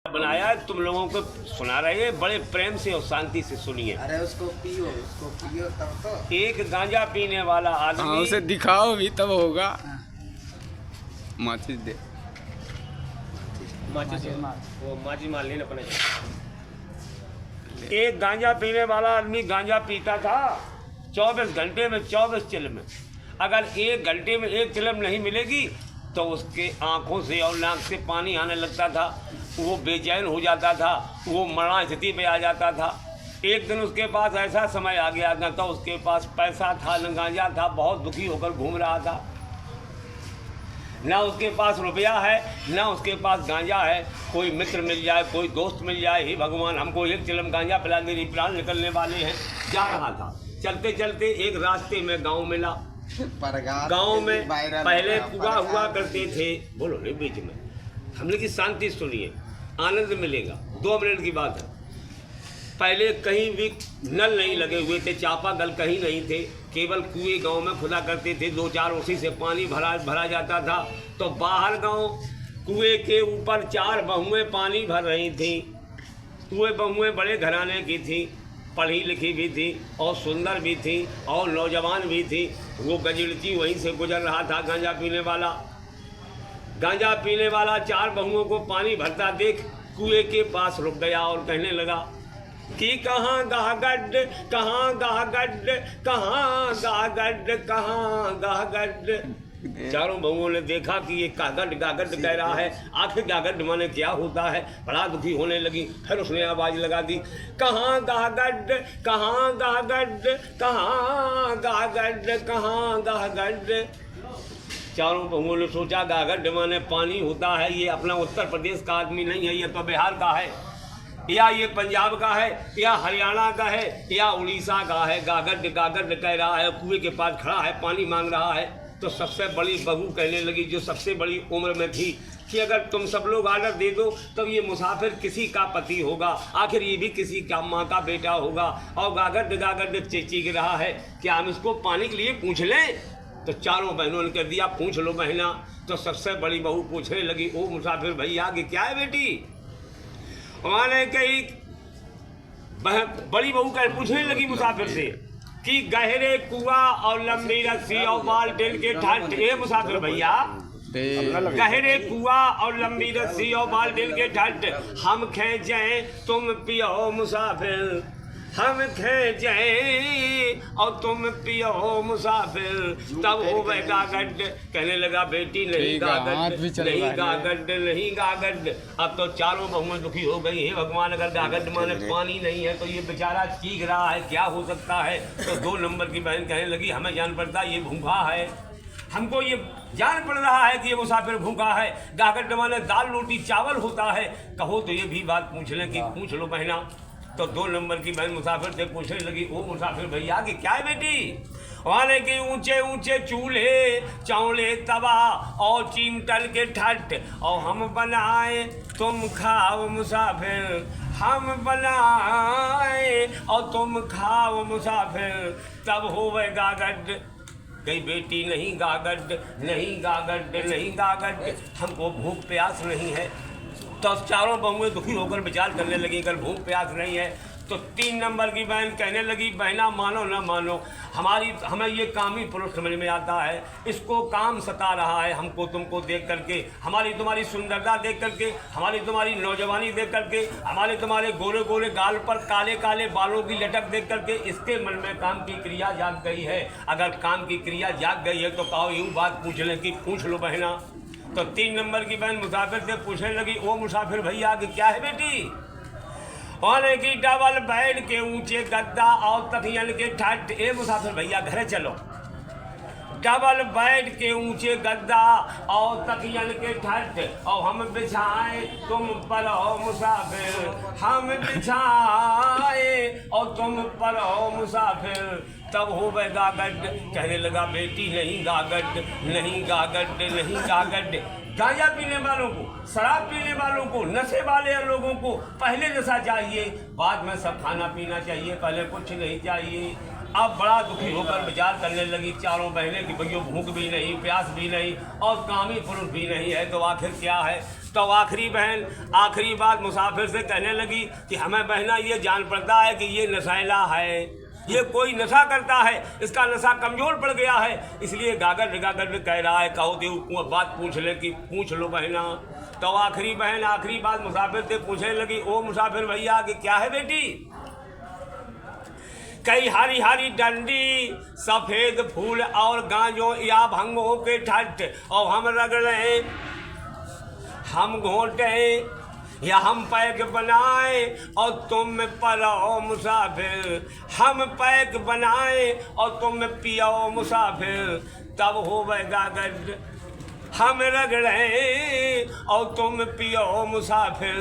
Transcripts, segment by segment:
बनाया है, तुम लोगों को सुना रहे हैं, बड़े प्रेम से और शांति से सुनिए। अरे उसको पियो तब तो। एक गांजा पीने वाला आदमी, उसे दिखाओ भी तब होगा। माचिस दे, वो माची मार लेना अपने। एक गांजा पीने वाला आदमी गांजा पीता था 24 घंटे में 24 चिलम। अगर 1 घंटे में 1 चिलम नहीं मिलेगी तो उसके आंखों से और नाक से पानी आने लगता था, वो बेचैन हो जाता था, वो मरना स्थिति में आ जाता था। एक दिन उसके पास ऐसा समय आ गया, न तो उसके पास पैसा था न गांजा था, बहुत दुखी होकर घूम रहा था। ना उसके पास रुपया है, ना उसके पास गांजा है। कोई मित्र मिल जाए, कोई दोस्त मिल जाए, हे भगवान हमको 1 चिलम गांजा पिला दे, प्राण निकलने वाले हैं। जा रहा था, चलते चलते एक रास्ते में गांव मिला। गांव में पहले कुआं हुआ करते थे। बोलो नहीं बीच में, हमने की शांति सुनिए, आनंद मिलेगा। 2 मिनट की बात है। पहले कहीं भी नल नहीं लगे हुए थे, चापाकल कहीं नहीं थे, केवल कुएं गांव में खुदा करते थे। 2-4 उसी से पानी भरा जाता था। तो बाहर गांव कुएं के ऊपर 4 बहुएं पानी भर रही थी। वो बहुएं बड़े घराने की थी, पढ़ी लिखी भी थी और सुंदर भी थी और नौजवान भी थी। वो गजिड़ची वहीं से गुजर रहा था। गांजा पीने वाला 4 बहुओं को पानी भरता देख कुएं के पास रुक गया और कहने लगा कि कहाँ गागड, कहाँ गागड, कहाँ गागड, कहाँ गागड। चारों बहुओं ने देखा कि ये गागड गागड कह रहा है। आखिर गागड माने क्या होता है, बड़ा दुखी होने लगी। फिर उसने आवाज लगा दी, कहाँ गागड, कहाँ गागड, कहाँ गागड, कहाँ गागड। चारों बहुओं ने सोचा गागड माने पानी होता है, ये अपना उत्तर प्रदेश का आदमी नहीं है, ये तो बिहार का है, या ये पंजाब का है, या हरियाणा का है, या उड़ीसा का है। गागड गागड कह रहा है, कुएं के पास खड़ा है, पानी मांग रहा है। तो सबसे बड़ी बहू कहने लगी, जो सबसे बड़ी उम्र में थी, कि अगर तुम सब लोग आर्डर दे दो तब ये मुसाफिर किसी का पति होगा, आखिर ये भी किसी का माँ का बेटा होगा। और गागड गागड चीख रहा है, क्या हम इसको पानी के लिए पूछ लें? तो चारों बहनों ने कह दिया, पूछ लो बहना। तो सबसे बड़ी बहू पूछने लगी, ओ मुसाफिर भैया कि क्या है बेटी? उन्होंने कही, बड़ी बहू कह पूछने लगी मुसाफिर से कि गहरे कुआं और लंबी रस्सी और बाल्टीन के ठाट। ए मुसाफिर भैया, गहरे कुआं और लंबी रस्सी और बाल्टीन के ठाट, हम खींचे तुम पियो मुसाफिर, हम खींचे और तुम पियो मुसाफिर, तब हो वह गागड। कहने लगा, बेटी नहीं गागड, नहीं गागड, नहीं गागड। अब तो चारों बहुएं दुखी हो गई। हे भगवान, अगर गागड माने पानी नहीं है तो ये बेचारा चीख रहा है, क्या हो सकता है? तो 2 नंबर की बहन कहने लगी, हमें जान पड़ता ये भूखा है, हमको ये जान पड़ रहा है कि ये मुसाफिर भूखा है। गागड माने दाल रोटी चावल होता है, कहो तो ये भी बात पूछ लें कि पूछ लो बहना। तो 2 नंबर की बहन मुसाफिर से पूछने लगी, ओ मुसाफिर भैया कि क्या है बेटी? वाले के ऊंचे ऊंचे चूल्हे, चौले तवा और चिमटल के ठट, और हम बनाए तुम खाओ मुसाफिर, हम बनाए और तुम खाओ मुसाफिर, तब हो वह गागड। गई बेटी, नहीं गागड, नहीं गागड, नहीं गागड, हमको भूख प्यास नहीं है। तो चारों बहुएं दुखी होकर विचार करने लगी, अगर भूख प्यास नहीं है तो 3 नंबर की बहन कहने लगी, बहना मानो न मानो, हमें ये कामी पुरुष समझ में आता है, इसको काम सता रहा है हमको तुमको देख करके, हमारी तुम्हारी सुंदरता देख करके, हमारी तुम्हारी नौजवानी देख करके, हमारे तुम्हारे गोरे गोरे गाल पर काले काले बालों की लटक देख करके इसके मन में काम की क्रिया जाग गई है। अगर काम की क्रिया जाग गई है तो कहो यूँ बात पूछ लें कि पूछ लो बहना। तो 3 नंबर की बहन मुसाफिर से पूछने लगी, ओ मुसाफिर भैया कि क्या है बेटी? और की डबल बेड के ऊंचे गद्दा और तकियन के ठट। ए मुसाफिर भैया घरे चलो। डबल बेड के ऊंचे गद्दा और तकियन के ठट, और हम बिछाए तुम पर हो मुसाफिर, हम बिछाए और तुम पर हो मुसाफिर, तब हो वह गागड। कहने लगा, बेटी नहीं गागड, नहीं गागड, नहीं गागड। गांजा पीने वालों को, शराब पीने वालों को, नशे वाले लोगों को पहले नशा चाहिए, बाद में सब खाना पीना चाहिए, पहले कुछ नहीं चाहिए। अब बड़ा दुखी होकर विचार करने लगी चारों बहनें कि भैया भूख भी नहीं, प्यास भी नहीं और कामी पुरुष भी नहीं है, तो आखिर क्या है? तो आखिरी बहन आखिरी बात मुसाफिर से कहने लगी कि हमें बहना ये जान पड़ता है कि ये नशैला है, ये कोई नशा करता है, इसका नशा कमजोर पड़ गया है, इसलिए गागर गागर कह रहा है, कहो तो बात पूछ ले कि पूछ लो बहना। तो आखिरी बहन आखिरी बात मुसाफिर से पूछने लगी, ओ मुसाफिर भैया कि क्या है बेटी? कई हरी हरी डंडी सफेद फूल और गांजों या भंगों के ठट, और हम रगड़े हम घोंटे या हम पैक बनाए और तुम में परो मुसाफिर, हम पैक बनाए और तुम में पियो मुसाफिर, तब होवेगा गड्ढ हम रगड़े और तुम पियो मुसाफिर,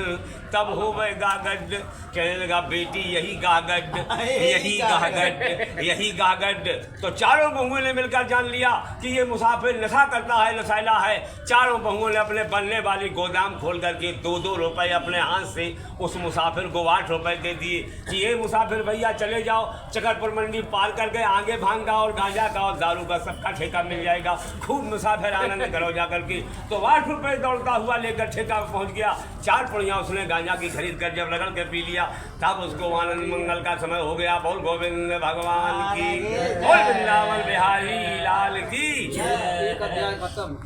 तब होवेगा गड्ढ। कहने लगा बेटी यही गागड्ढ, यही गागड्ढ, यही गागड्ढ। तो चारों बहुओं ने मिलकर जान लिया कि ये मुसाफिर नशा करता है, नशैला है। चारों बहुओं ने अपने बनने वाली गोदाम खोल करके 2-2 रुपए अपने हाथ से उस मुसाफिर को 8 रुपए दे दिए कि ये मुसाफिर भैया चले जाओ, चकरपुर मंडी पार करके आगे भांग का और गांजा का और दारू का सबका ठेका मिल जाएगा, खूब मुसाफिर आनंद करो जा करके। तो 8 रुपए दौड़ता हुआ लेकर ठेका पहुंच गया। 4 पुड़िया उसने गांजा की खरीद कर जब रगड़ के पी लिया, तब उसको आनंद मंगल का समय हो गया। बोल गोविंद भगवान की, बोल वृंदावन बिहारी लाल की। एक अध्याय खत्म।